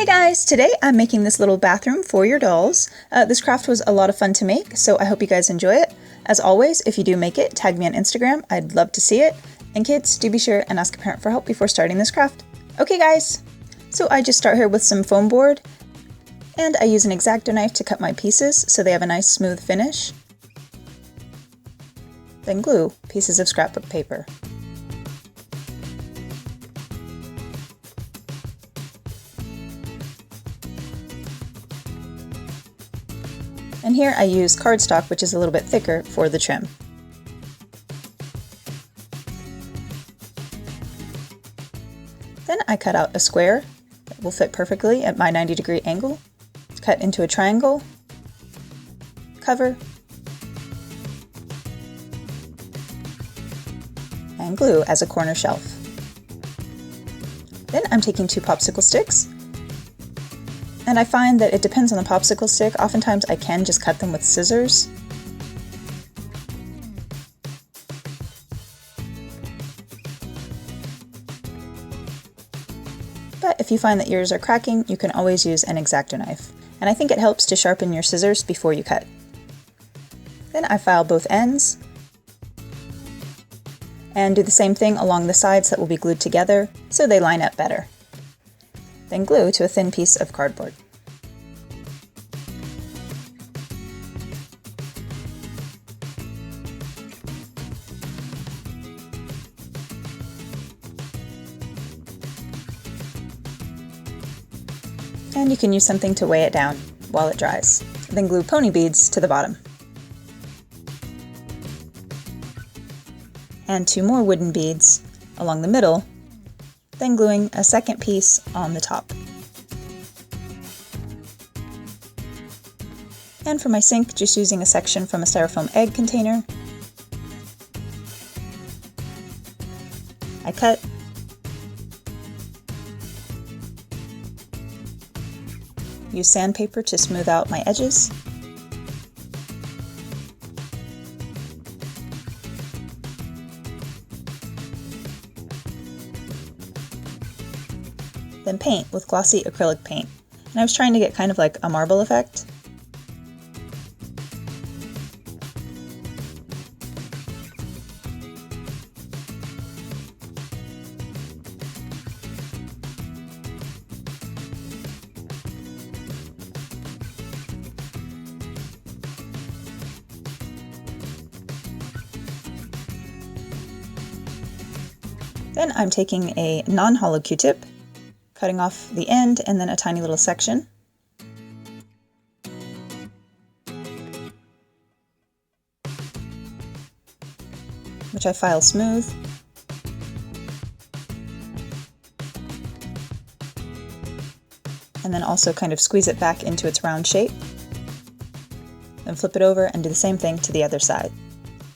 guys, today I'm making this little bathroom for your dolls. This craft was a lot of fun to make, so I hope you guys enjoy it. As always, if you do make it, tag me on Instagram, I'd love to see it. And kids, do be sure and ask a parent for help before starting this craft. Okay guys, so I just start here with some foam board, and I use an X-Acto knife to cut my pieces so they have a nice smooth finish. Then glue pieces of scrapbook paper. And here I use cardstock, which is a little bit thicker, for the trim. Then I cut out a square that will fit perfectly at my 90-degree angle, cut into a triangle, cover, and glue as a corner shelf. Then I'm taking 2 popsicle sticks, and I find that it depends on the popsicle stick. Oftentimes I can just cut them with scissors. But if you find that yours are cracking, you can always use an X-Acto knife. And I think it helps to sharpen your scissors before you cut. Then I file both ends and do the same thing along the sides that will be glued together so they line up better. Then glue to a thin piece of cardboard. And you can use something to weigh it down while it dries. Then glue pony beads to the bottom. And 2 more wooden beads along the middle, then gluing a second piece on the top. And for my sink, just using a section from a styrofoam egg container. I cut, use sandpaper to smooth out my edges, then paint with glossy acrylic paint. And I was trying to get kind of like a marble effect. Then I'm taking a non-hollow Q-tip, cutting off the end and then a tiny little section. Which I file smooth. And then also kind of squeeze it back into its round shape. Then flip it over and do the same thing to the other side.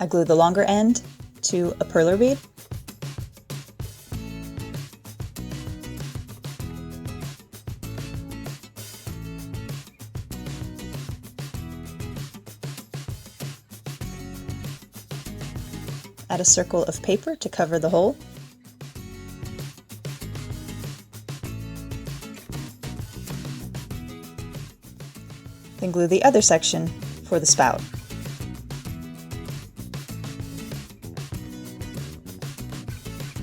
I glue the longer end to a perler bead. Add a circle of paper to cover the hole. Then glue the other section for the spout.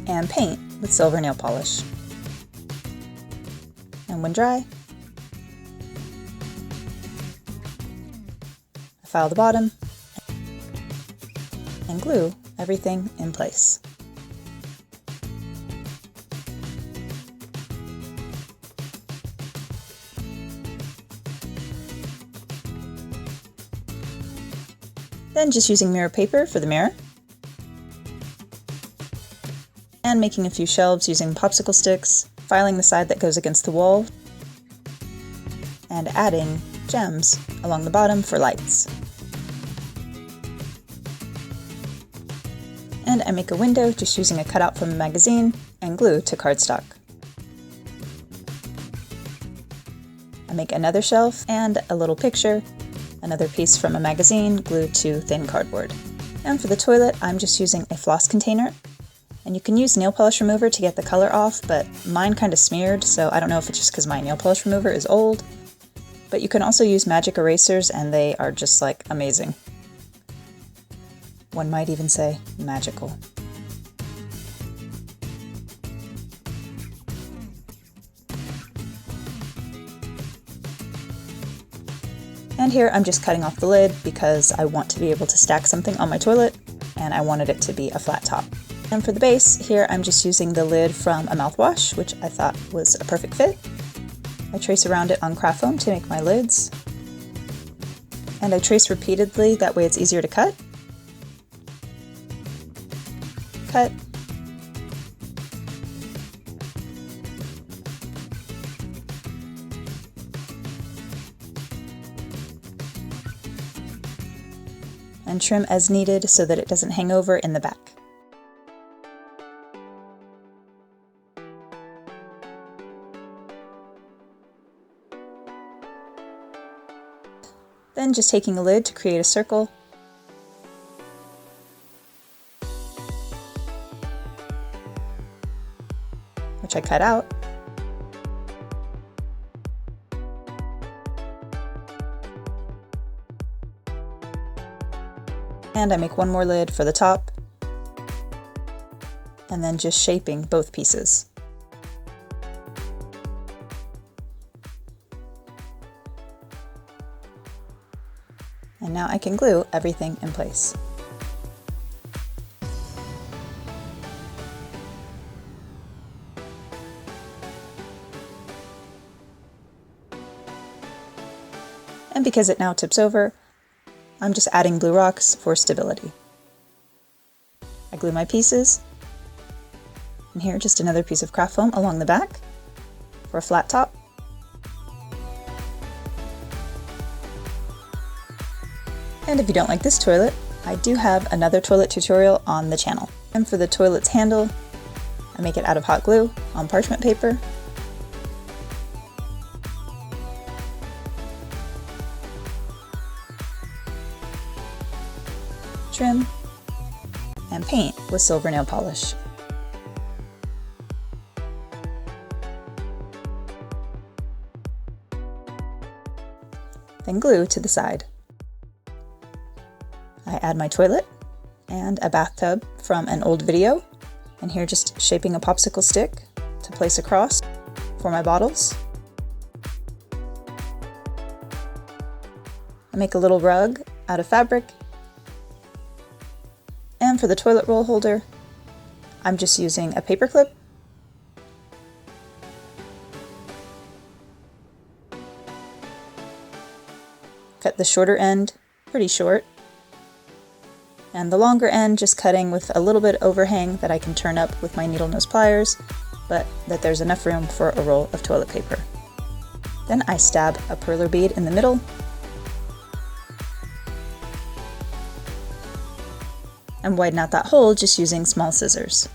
And paint with silver nail polish. And when dry, I file the bottom and glue everything in place. Then just using mirror paper for the mirror, and making a few shelves using popsicle sticks, filing the side that goes against the wall, and adding gems along the bottom for lights. And I make a window just using a cutout from a magazine and glue to cardstock. I make another shelf and a little picture, another piece from a magazine glued to thin cardboard. And for the toilet, I'm just using a floss container And you can use nail polish remover to get the color off, but mine kind of smeared, so I don't know if it's just because my nail polish remover is old. But you can also use magic erasers, and they are just like amazing. One might even say magical. And here I'm just cutting off the lid because I want to be able to stack something on my toilet, and I wanted it to be a flat top. And for the base, here I'm just using the lid from a mouthwash, which I thought was a perfect fit. I trace around it on craft foam to make my lids. And I trace repeatedly, that way it's easier to cut. Cut. And trim as needed so that it doesn't hang over in the back. Then just taking a lid to create a circle. Which I cut out. And I make one more lid for the top. And then just shaping both pieces. And now I can glue everything in place. And because it now tips over, I'm just adding glue rocks for stability. I glue my pieces, and here just another piece of craft foam along the back for a flat top. And if you don't like this toilet, I do have another toilet tutorial on the channel. And for the toilet's handle, I make it out of hot glue on parchment paper. Trim, and paint with silver nail polish. Then glue to the side. I add my toilet and a bathtub from an old video, and here just shaping a popsicle stick to place across for my bottles. I make a little rug out of fabric, and for the toilet roll holder, I'm just using a paper clip. Cut the shorter end pretty short, and the longer end just cutting with a little bit overhang that I can turn up with my needle nose pliers, but that there's enough room for a roll of toilet paper. Then I stab a perler bead in the middle, and widen out that hole just using small scissors.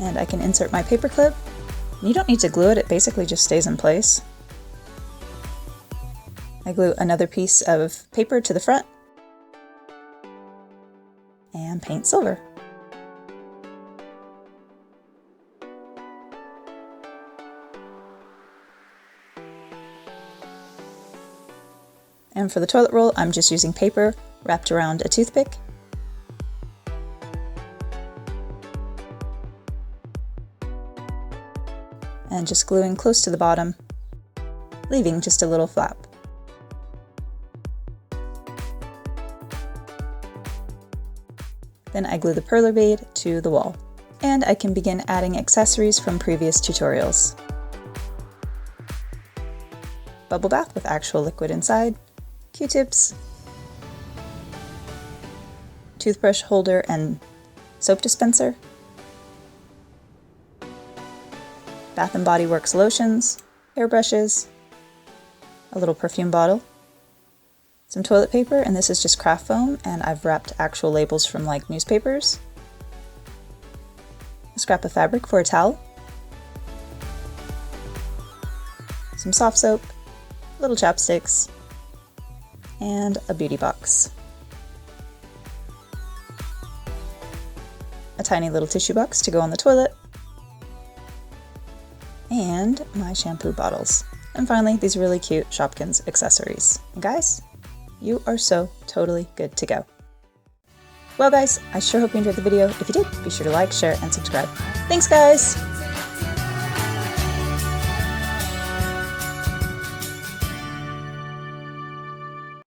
And I can insert my paper clip. You don't need to glue it, it basically just stays in place. I glue another piece of paper to the front and paint silver. And for the toilet roll, I'm just using paper wrapped around a toothpick. And just gluing close to the bottom, leaving just a little flap. Then I glue the perler bead to the wall. And I can begin adding accessories from previous tutorials. Bubble bath with actual liquid inside, Q-tips, toothbrush holder and soap dispenser, Bath & Body Works lotions, hairbrushes, a little perfume bottle, some toilet paper, and this is just craft foam, and I've wrapped actual labels from like newspapers, a scrap of fabric for a towel, some soft soap, little chopsticks, and a beauty box. A tiny little tissue box to go on the toilet, and my shampoo bottles. And finally, these really cute Shopkins accessories. And guys, you are so totally good to go. Well guys, I sure hope you enjoyed the video. If you did, be sure to like, share, and subscribe. Thanks guys!